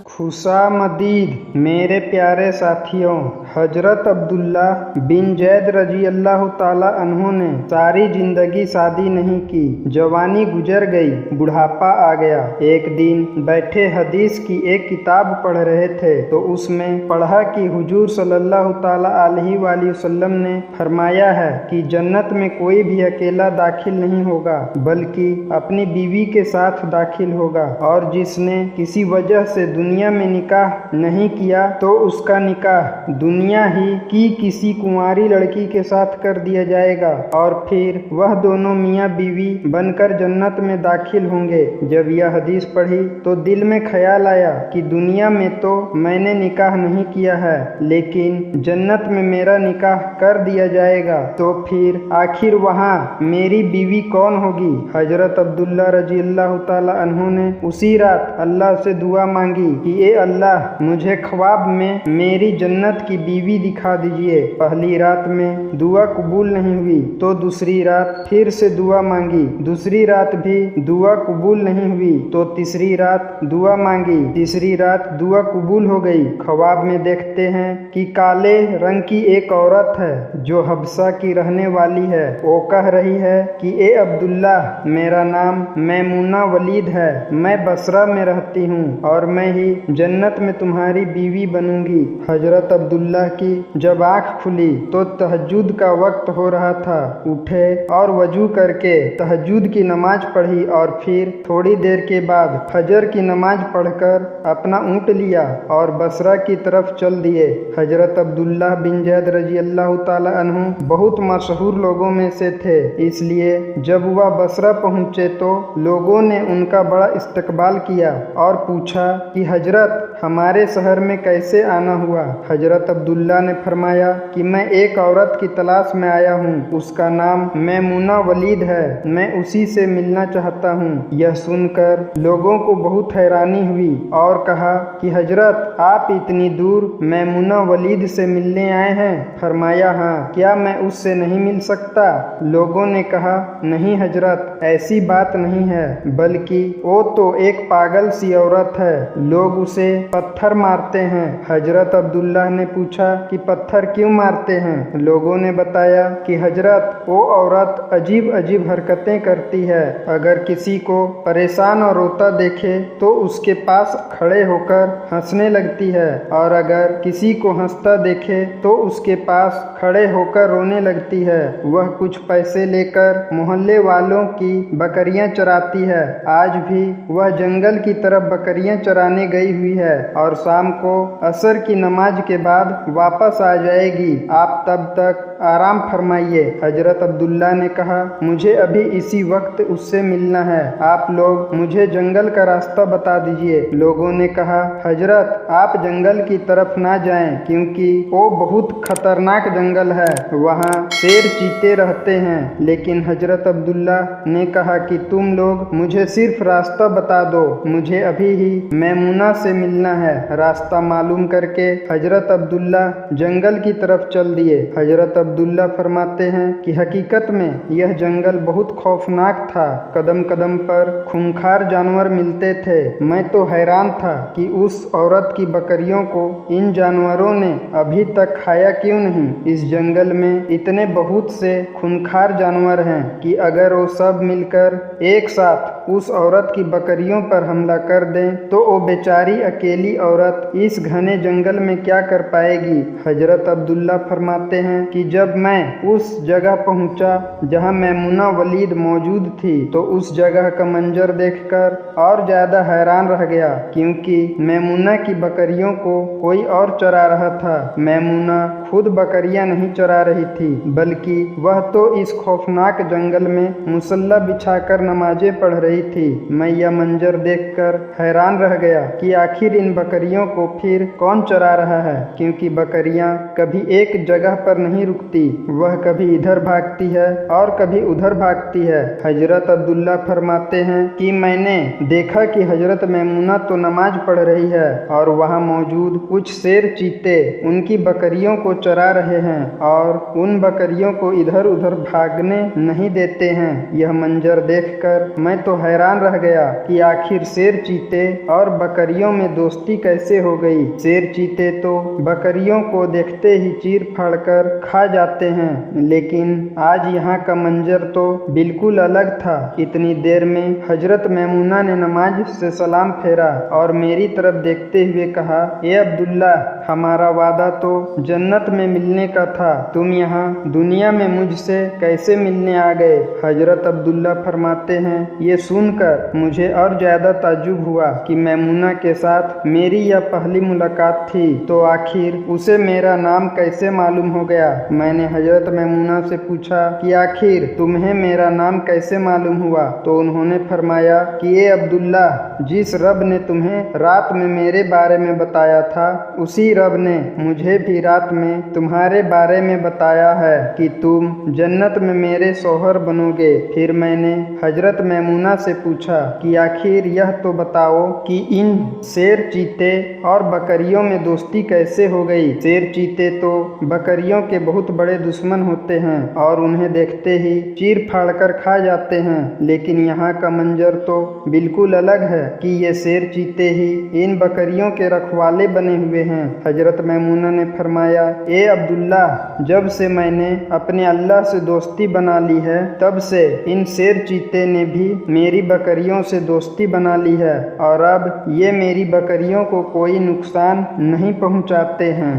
खुशामदीद मेरे प्यारे साथियों, हजरत अब्दुल्ला बिन जैद रजी अल्लाह ताला अन्हु ने सारी जिंदगी शादी नहीं की। जवानी गुजर गई, बुढ़ापा आ गया। एक दिन बैठे हदीस की एक किताब पढ़ रहे थे तो उसमें पढ़ा कि हुजूर सल्लल्लाहु ताला अलैहि वसल्लम ने फरमाया है कि जन्नत में कोई भी अकेला दाखिल नहीं होगा बल्कि अपनी बीवी के साथ दाखिल होगा, और जिसने किसी वजह से दुनिया में निकाह नहीं किया तो उसका निकाह दुनिया ही की किसी कुंवारी लड़की के साथ कर दिया जाएगा और फिर वह दोनों मियाँ बीवी बनकर जन्नत में दाखिल होंगे। जब यह हदीस पढ़ी तो दिल में ख्याल आया कि दुनिया में तो मैंने निकाह नहीं किया है, लेकिन जन्नत में मेरा निकाह कर दिया जाएगा, तो फिर आखिर वहाँ मेरी बीवी कौन होगी। हजरत अब्दुल्ला रजी अल्लाह ताला अन्हु ने उसी रात अल्लाह से दुआ मांगी कि ए अल्लाह, मुझे ख्वाब में मेरी जन्नत की बीवी दिखा दीजिए। पहली रात में दुआ कबूल नहीं हुई तो दूसरी रात फिर से दुआ मांगी, दूसरी रात भी दुआ कबूल नहीं हुई तो तीसरी रात दुआ मांगी, तीसरी रात दुआ कबूल हो गई। ख्वाब में देखते हैं कि काले रंग की एक औरत है जो हबसा की रहने वाली है। वो कह रही है कि ए अब्दुल्ला, मेरा नाम मैमुना वलीद है, मैं बसरा में रहती हूँ और मैं ही जन्नत में तुम्हारी बीवी बनूंगी। हजरत अब्दुल्ला की जब आँख खुली तो तहज्जुद का वक्त हो रहा था। उठे और वजू करके तहज्जुद की नमाज पढ़ी और फिर थोड़ी देर के बाद फजर की नमाज पढ़कर अपना ऊँट लिया और बसरा की तरफ चल दिए। हजरत अब्दुल्ला बिन जैद रजी अल्लाह ताला अन्हु बहुत मशहूर लोगों में से थे, इसलिए जब वह बसरा पहुँचे तो लोगों ने उनका बड़ा इस्तकबाल किया और पूछा कि हजरत, हमारे शहर में कैसे आना हुआ। हजरत अब्दुल्ला ने फरमाया कि मैं एक औरत की तलाश में आया हूँ, उसका नाम मैमुना वलीद है, मैं उसी से मिलना चाहता हूँ। यह सुनकर लोगों को बहुत हैरानी हुई और कहा कि हजरत, आप इतनी दूर मैमुना वलीद से मिलने आए हैं। फरमाया हाँ, क्या मैं उससे नहीं मिल सकता। लोगों ने कहा नहीं हजरत, ऐसी बात नहीं है, बल्कि वो तो एक पागल सी औरत है, लोग उसे पत्थर मारते हैं। हजरत अब्दुल्ला ने पूछा कि पत्थर क्यों मारते हैं। लोगों ने बताया कि हजरत, वो औरत अजीब अजीब हरकतें करती है, अगर किसी को परेशान और रोता देखे तो उसके पास खड़े होकर हंसने लगती है, और अगर किसी को हंसता देखे तो उसके पास खड़े होकर रोने लगती है। वह कुछ पैसे लेकर मोहल्ले वालों की बकरियां चराती है, आज भी वह जंगल की तरफ बकरियां चराने गई हुई है और शाम को असर की नमाज के बाद वापस आ जाएगी, आप तब तक आराम फरमाइए। हजरत अब्दुल्ला ने कहा मुझे अभी इसी वक्त उससे मिलना है, आप लोग मुझे जंगल का रास्ता बता दीजिए। लोगों ने कहा हजरत, आप जंगल की तरफ ना जाएं, क्योंकि वो बहुत खतरनाक जंगल है, वहाँ शेर चीते रहते हैं। लेकिन हजरत अब्दुल्ला ने कहा कि तुम लोग मुझे सिर्फ रास्ता बता दो, मुझे अभी ही मैमुना से मिलना है। रास्ता मालूम करके हजरत अब्दुल्ला जंगल की तरफ चल दिए। हजरत अब्दुल्ला फरमाते हैं कि हकीकत में यह जंगल बहुत खौफनाक था, कदम कदम पर खूंखार जानवर मिलते थे। मैं तो हैरान था कि उस औरत की बकरियों को इन जानवरों ने अभी तक खाया क्यों नहीं। इस जंगल में इतने बहुत से खूंखार जानवर हैं कि अगर वो सब मिलकर एक साथ उस औरत की बकरियों पर हमला कर दें तो वो बेचारी अकेली औरत इस घने जंगल में क्या कर पाएगी। हजरत अब्दुल्ला फरमाते हैं कि जब मैं उस जगह पहुंचा जहां मैमुना वलीद मौजूद थी तो उस जगह का मंजर देखकर और ज्यादा हैरान रह गया, क्योंकि मैमुना की बकरियों को कोई और चरा रहा था। मैमुना खुद बकरियां नहीं चरा रही थी, बल्कि वह तो इस खौफनाक जंगल में मुसल्ला बिछाकर नमाजें पढ़ रही थी। मैं यह मंजर देखकर हैरान रह गया कि आखिर इन बकरियों को फिर कौन चरा रहा है, क्योंकि बकरियां कभी एक जगह पर नहीं रुकती, वह कभी इधर भागती है और कभी उधर भागती है। हजरत अब्दुल्ला फरमाते हैं कि मैंने देखा कि हजरत मैमुना तो नमाज पढ़ रही है और वहाँ मौजूद कुछ शेर चीते उनकी बकरियों को चरा रहे हैं और उन बकरियों को इधर उधर भागने नहीं देते हैं। यह मंजर देखकर मैं तो हैरान रह गया कि आखिर शेर चीते और बकरियों में दोस्ती कैसे हो गई। शेर चीते तो बकरियों को देखते ही चीर फाड़कर खा जाते हैं, लेकिन आज यहाँ का मंजर तो बिल्कुल अलग था। इतनी देर में हजरत मैमूना ने नमाज से सलाम फेरा और मेरी तरफ देखते हुए कहा, ए अब्दुल्ला, हमारा वादा तो जन्नत में मिलने का था, तुम यहाँ दुनिया में मुझसे कैसे मिलने आ गए। हजरत अब्दुल्ला फरमाते हैं, ये सुनकर मुझे और ज्यादा ताज्जुब हुआ कि मैमूना के साथ मेरी यह पहली मुलाकात थी, तो आखिर उसे मेरा नाम कैसे मालूम हो गया। मैंने हजरत मैमूना से पूछा कि आखिर तुम्हें मेरा नाम कैसे मालूम हुआ, तो उन्होंने फरमाया कि ए अब्दुल्ला, जिस रब ने तुम्हें रात में मेरे बारे में बताया था, उसी रब ने मुझे भी रात में तुम्हारे बारे में बताया है कि तुम जन्नत में मेरे शौहर बनोगे। फिर मैंने हजरत मैमूना से पूछा कि आखिर यह तो बताओ कि इन शेर चीते और बकरियों में दोस्ती कैसे हो गई। शेर चीते तो बकरियों के बहुत बड़े दुश्मन होते हैं और उन्हें देखते ही चीर फाड़ कर खा जाते हैं, लेकिन यहाँ का मंजर तो बिल्कुल अलग है कि ये शेर चीते ही इन बकरियों के रखवाले बने हुए हैं। हजरत मैमूना ने फरमाया, ए अब्दुल्ला, जब से मैंने अपने अल्लाह से दोस्ती बना ली है, तब से इन शेर चीते ने भी मेरी बकरियों से दोस्ती बना ली है और अब ये मेरी बकरियों को कोई नुकसान नहीं पहुँचाते हैं।